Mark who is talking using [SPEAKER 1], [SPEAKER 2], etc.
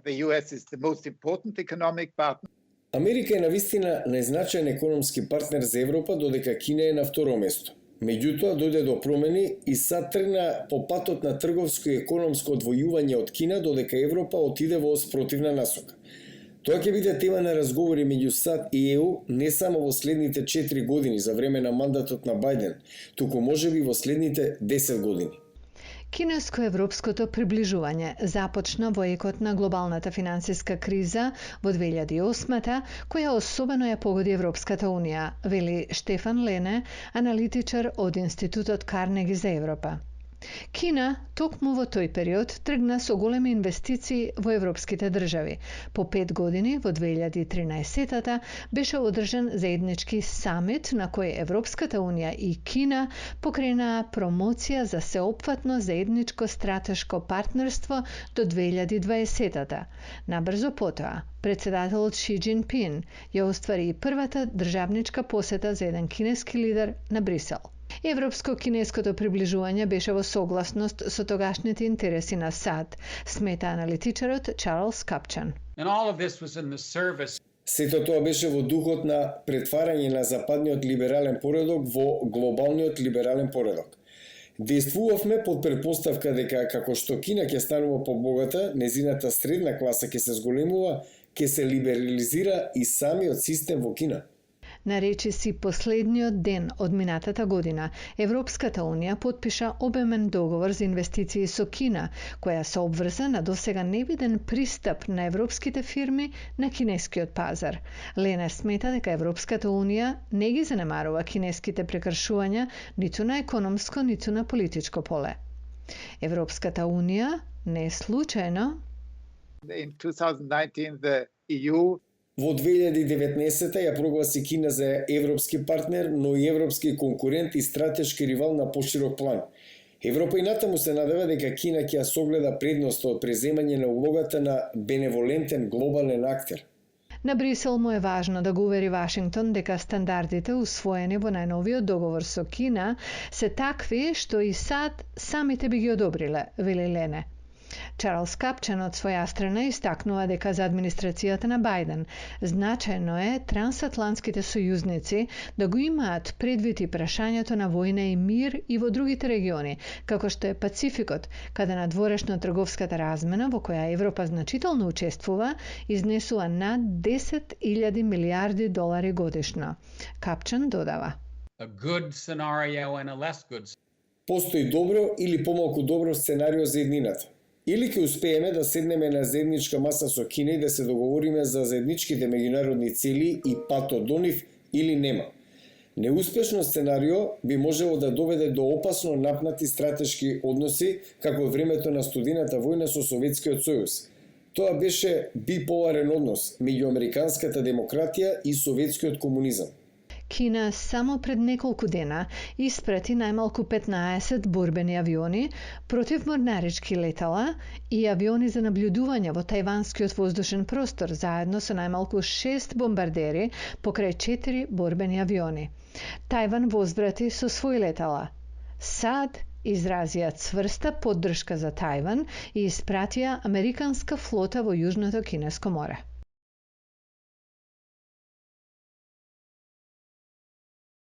[SPEAKER 1] The US is the most important economic partner.
[SPEAKER 2] Америка е навистина најзначаен економски партнер за Европа, додека Кина е на второ место. Меѓутоа, дојде до промени и САД тргна по патот на трговско и економско одвојување од Кина, додека Европа отиде во спротивна насока. Тоа ќе биде тема на разговори меѓу САД и ЕУ не само во следните 4 години за време на мандатот на Бајден, туку можеби во следните 10 години.
[SPEAKER 3] Кинеско-европското приближување започна во екот на глобалната финансиска криза во 2008-та, која особено ја погоди Европската унија, вели Штефан Лене, аналитичар од Институтот Карнеги за Европа. Кина, токму во тој период, тргна со големи инвестиции во европските држави. По 5 години, во 2013-та, беше одржан заеднички самит на кој Европската унија и Кина покренаа промоција за сеопфатно заедничко стратешко партнерство до 2020-та. Набрзо потоа, председателот Ши Џинпин ја оствари и првата државничка посета за еден кинески лидер на Брисел. Европско-кинеското приближување беше во согласност со тогашните интереси на САД, смета аналитичарот Чарлс Капчан.
[SPEAKER 2] Сето тоа беше во духот на претварање на западниот либерален поредок во глобалниот либерален поредок. Действувавме под претпоставка дека како што Кина ќе станува побогата, незината средна класа ќе се зголемува, ќе се либерализира и самиот систем во Кина.
[SPEAKER 3] Наречи си последниот ден од минатата година, Европската унија потпиша обемен договор за инвестиции со Кина, која се обврза на досега невиден пристап на европските фирми на кинескиот пазар. Лене смета дека Европската унија не ги занемарува кинеските прекршувања ниту на економско, ниту на политичко поле. Европската унија не е случајно.
[SPEAKER 1] In 2019 the EU
[SPEAKER 2] Во 2019 ја прогласи Кина за европски партнер, но и европски конкурент и стратешки ривал на поширок план. Европа и натаму се надева дека Кина ќе ја согледа предноста од преземање на улогата на беневолентен глобален актер.
[SPEAKER 3] На Брисел му е важно да го увери Вашингтон дека стандардите усвоени во најновиот договор со Кина се такви што и САД самите би ги одобриле, вели Лене. Чарлс Капчан од своја страна истакнува дека за администрацијата на Бајден значајно е трансатлантските сојузници да го имаат предвид и прашањето на војна и мир и во другите региони, како што е Пацификот, каде надворешно-трговската размена во која Европа значително учествува, изнесува над 10.000 милиарди долари годишно. Капчан додава:
[SPEAKER 2] Постои добро или помалку добро сценарио за еднината. Или ќе успееме да седнеме на заедничка маса со Кина и да се договориме за заедничките меѓународни цели и патот до нив, или нема. Неуспешно сценарио би можело да доведе до опасно напнати стратешки односи, како времето на студената војна со Советскиот сојуз. Тоа беше биполарен однос меѓу американската демократија и советскиот комунизам.
[SPEAKER 3] Кина само пред неколку дена испрати најмалку 15 борбени авиони, противморнарички летала и авиони за наблюдување во тајванскиот воздушен простор, заедно со најмалку 6 бомбардери покрај 4 борбени авиони. Тајван возврати со свој летала. САД изразија цврста поддршка за Тајван и испратија американска флота во Јужното Кинеско море.